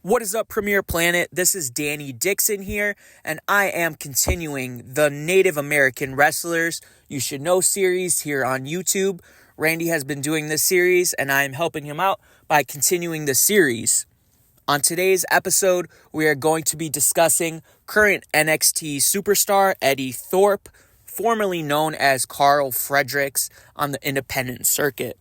What is up, Premier Planet? This is Danny Dixon here, and I am continuing the Native American Wrestlers You Should Know series here on YouTube. Randy has been doing this series, and I am helping him out by continuing the series. On today's episode, we are going to be discussing current NXT superstar Eddy Thorpe, formerly known as Carl Fredericks on the independent circuit.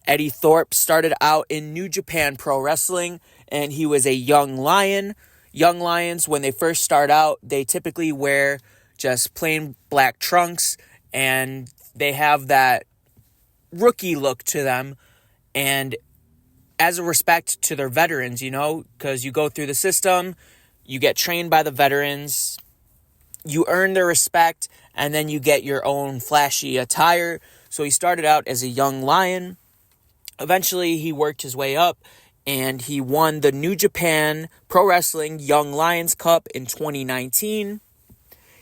Eddy Thorpe started out in New Japan Pro Wrestling, and he was a young lion. Young lions, when they first start out, they typically wear just plain black trunks, and they have that rookie look to them. And as a respect to their veterans, because you go through the system, you get trained by the veterans, you earn their respect, and then you get your own flashy attire. So he started out as a young lion. Eventually, he worked his way up, and he won the New Japan Pro Wrestling Young Lions Cup in 2019.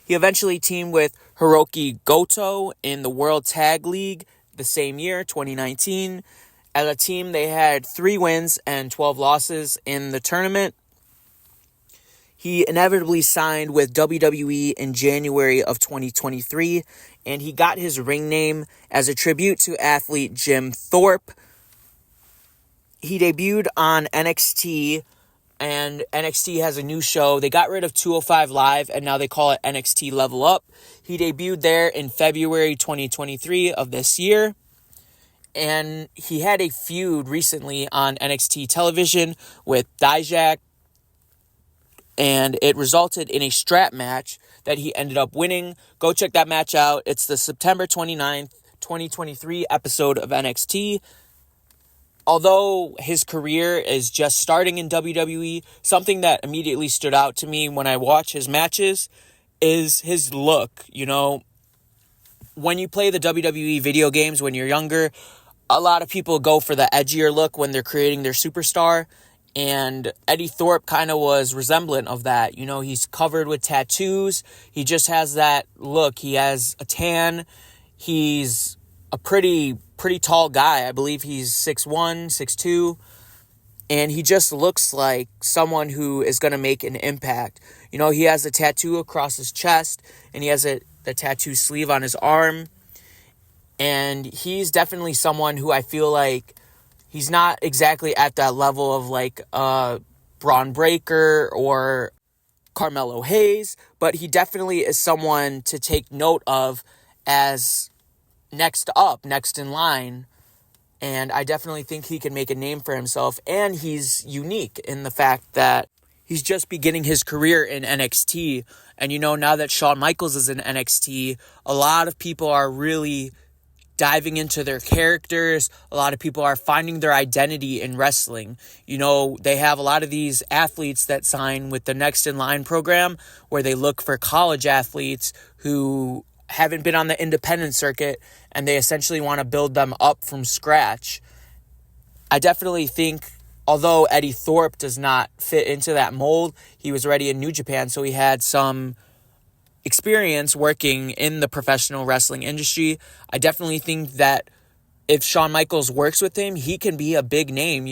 He eventually teamed with Hiroki Goto in the World Tag League the same year, 2019. As a team, they had 3 wins and 12 losses in the tournament. He inevitably signed with WWE in January of 2023, and he got his ring name as a tribute to athlete Jim Thorpe. He debuted on NXT, and NXT has a new show. They got rid of 205 Live, and now they call it NXT Level Up. He debuted there in February 2023 of this year, and he had a feud recently on NXT television with Dijak, and it resulted in a strap match that he ended up winning. Go check that match out. It's the September 29th, 2023 episode of NXT. Although his career is just starting in WWE, something that immediately stood out to me when I watch his matches is his look. When you play the WWE video games when you're younger, a lot of people go for the edgier look when they're creating their superstar. And Eddy Thorpe kind of was resemblant of that. He's covered with tattoos. He just has that look. He has a tan. He's a pretty tall guy. I believe he's 6'1", 6'2", and he just looks like someone who is going to make an impact. He has a tattoo across his chest, and he has the tattoo sleeve on his arm, and he's definitely someone who I feel like he's not exactly at that level of like Braun Breaker or Carmelo Hayes, but he definitely is someone to take note of as next in line, and I definitely think he can make a name for himself, and he's unique in the fact that he's just beginning his career in NXT, and now that Shawn Michaels is in NXT, a lot of people are really diving into their characters. A lot of people are finding their identity in wrestling. They have a lot of these athletes that sign with the Next in Line program where they look for college athletes who haven't been on the independent circuit, and they essentially want to build them up from scratch. I definitely think, although Eddy Thorpe does not fit into that mold, he was already in New Japan, so he had some experience working in the professional wrestling industry. I definitely think that if Shawn Michaels works with him, he can be a big name.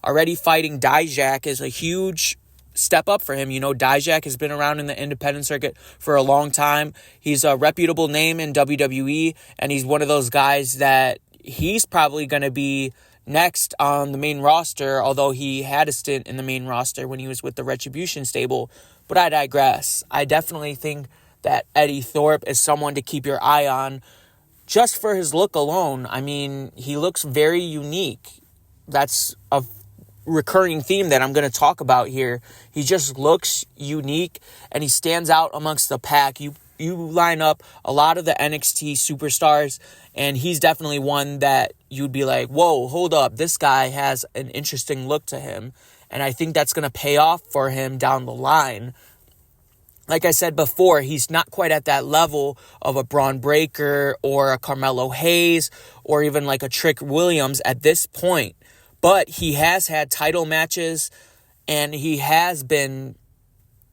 Already fighting Dijak is a huge step up for him. Dijak has been around in the independent circuit for a long time. He's a reputable name in WWE, and he's one of those guys that he's probably going to be next on the main roster, although he had a stint in the main roster when he was with the Retribution stable. But I digress. I definitely think that Eddy Thorpe is someone to keep your eye on just for his look alone. I mean, he looks very unique. That's a recurring theme that I'm going to talk about here. He just looks unique, and he stands out amongst the pack. You line up a lot of the NXT superstars, and he's definitely one that you'd be like, whoa, hold up, this guy has an interesting look to him, and I think that's going to pay off for him down the line. Like I said before, he's not quite at that level of a Braun Breaker or a Carmelo Hayes or even like a Trick Williams at this point. But he has had title matches, and he has been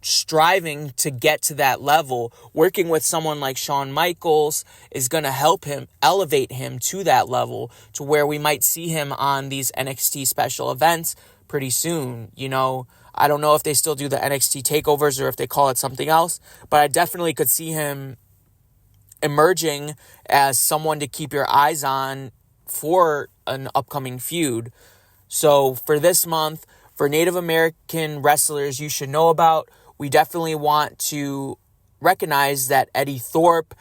striving to get to that level. Working with someone like Shawn Michaels is going to help him elevate him to that level, to where we might see him on these NXT special events pretty soon. I don't know if they still do the NXT takeovers or if they call it something else, but I definitely could see him emerging as someone to keep your eyes on for an upcoming feud. So for this month, for Native American wrestlers you should know about, we definitely want to recognize that Eddy Thorpe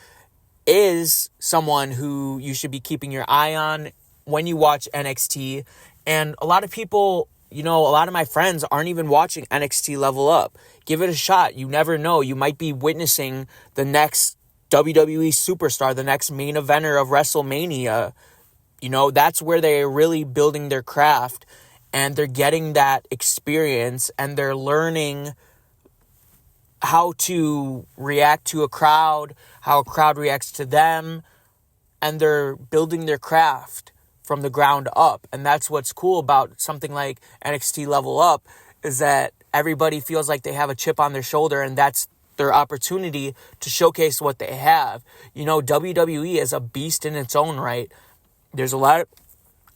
is someone who you should be keeping your eye on when you watch NXT. And a lot of people, a lot of my friends aren't even watching NXT Level Up. Give it a shot. You never know. You might be witnessing the next WWE superstar, the next main eventer of WrestleMania. That's where they're really building their craft, and they're getting that experience, and they're learning how to react to a crowd, how a crowd reacts to them, and they're building their craft from the ground up. And that's what's cool about something like NXT Level Up, is that everybody feels like they have a chip on their shoulder, and that's their opportunity to showcase what they have. WWE is a beast in its own right. There's a lot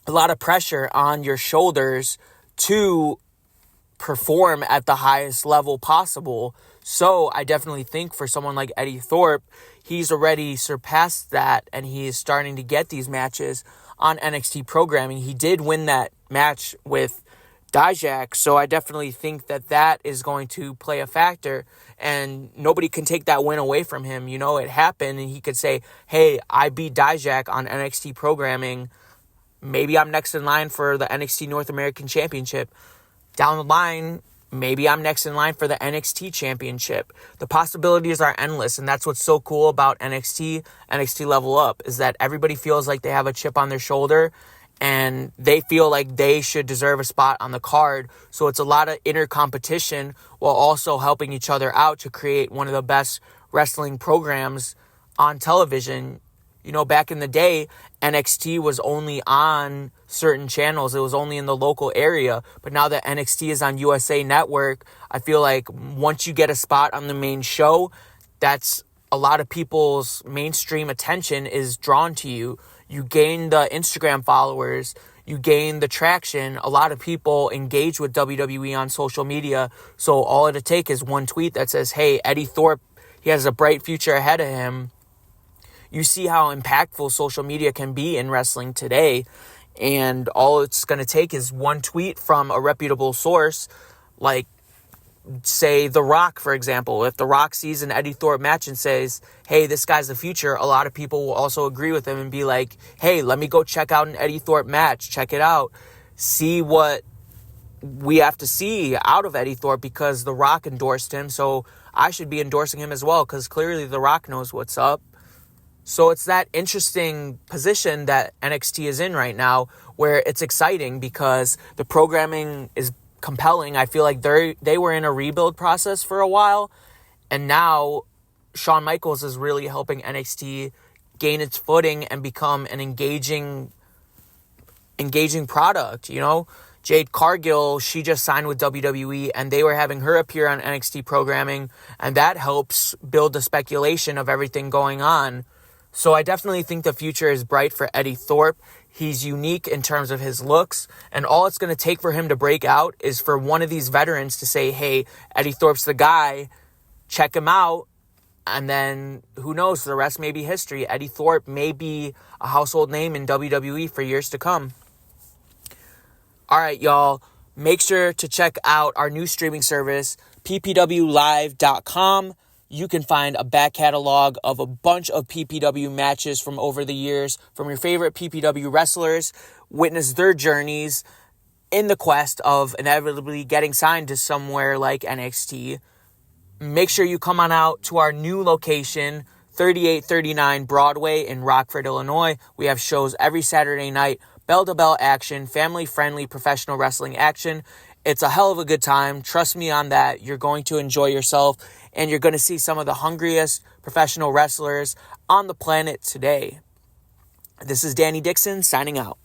of pressure on your shoulders to perform at the highest level possible. So I definitely think for someone like Eddy Thorpe, he's already surpassed that, and he is starting to get these matches on NXT programming. He did win that match with Dijak, so I definitely think that is going to play a factor, and nobody can take that win away from him. It happened, and he could say, hey, I beat Dijak on NXT programming. Maybe I'm next in line for the NXT North American Championship. Down the line, maybe I'm next in line for the NXT Championship. The possibilities are endless, and that's what's so cool about NXT Level Up, is that everybody feels like they have a chip on their shoulder, and they feel like they should deserve a spot on the card. So it's a lot of inner competition while also helping each other out to create one of the best wrestling programs on television. Back in the day, NXT was only on certain channels. It was only in the local area. But now that NXT is on USA Network, I feel like once you get a spot on the main show, that's a lot of people's mainstream attention is drawn to you. You gain the Instagram followers, you gain the traction. A lot of people engage with WWE on social media. So all it'll take is one tweet that says, hey, Eddy Thorpe, he has a bright future ahead of him. You see how impactful social media can be in wrestling today. And all it's going to take is one tweet from a reputable source, like, say, The Rock, for example. If The Rock sees an Eddy Thorpe match and says, hey, this guy's the future, a lot of people will also agree with him and be like, hey, let me go check out an Eddy Thorpe match. Check it out. See what we have to see out of Eddy Thorpe, because The Rock endorsed him. So I should be endorsing him as well, because clearly The Rock knows what's up. So it's that interesting position that NXT is in right now, where it's exciting because the programming is compelling. I feel like they were in a rebuild process for a while, and now Shawn Michaels is really helping NXT gain its footing and become an engaging product. Jade Cargill, she just signed with WWE, and they were having her appear on NXT programming, and that helps build the speculation of everything going on. So I definitely think the future is bright for Eddy Thorpe. He's unique in terms of his looks, and all it's going to take for him to break out is for one of these veterans to say, hey, Eddy Thorpe's the guy, check him out, and then who knows, the rest may be history. Eddy Thorpe may be a household name in WWE for years to come. All right, y'all, make sure to check out our new streaming service, ppwlive.com. You can find a back catalog of a bunch of PPW matches from over the years from your favorite PPW wrestlers, witness their journeys in the quest of inevitably getting signed to somewhere like NXT. Make sure you come on out to our new location, 3839 Broadway in Rockford, Illinois. We have shows every Saturday night, bell-to-bell action, family-friendly professional wrestling action. It's a hell of a good time. Trust me on that. You're going to enjoy yourself, and you're going to see some of the hungriest professional wrestlers on the planet today. This is Danny Dixon signing out.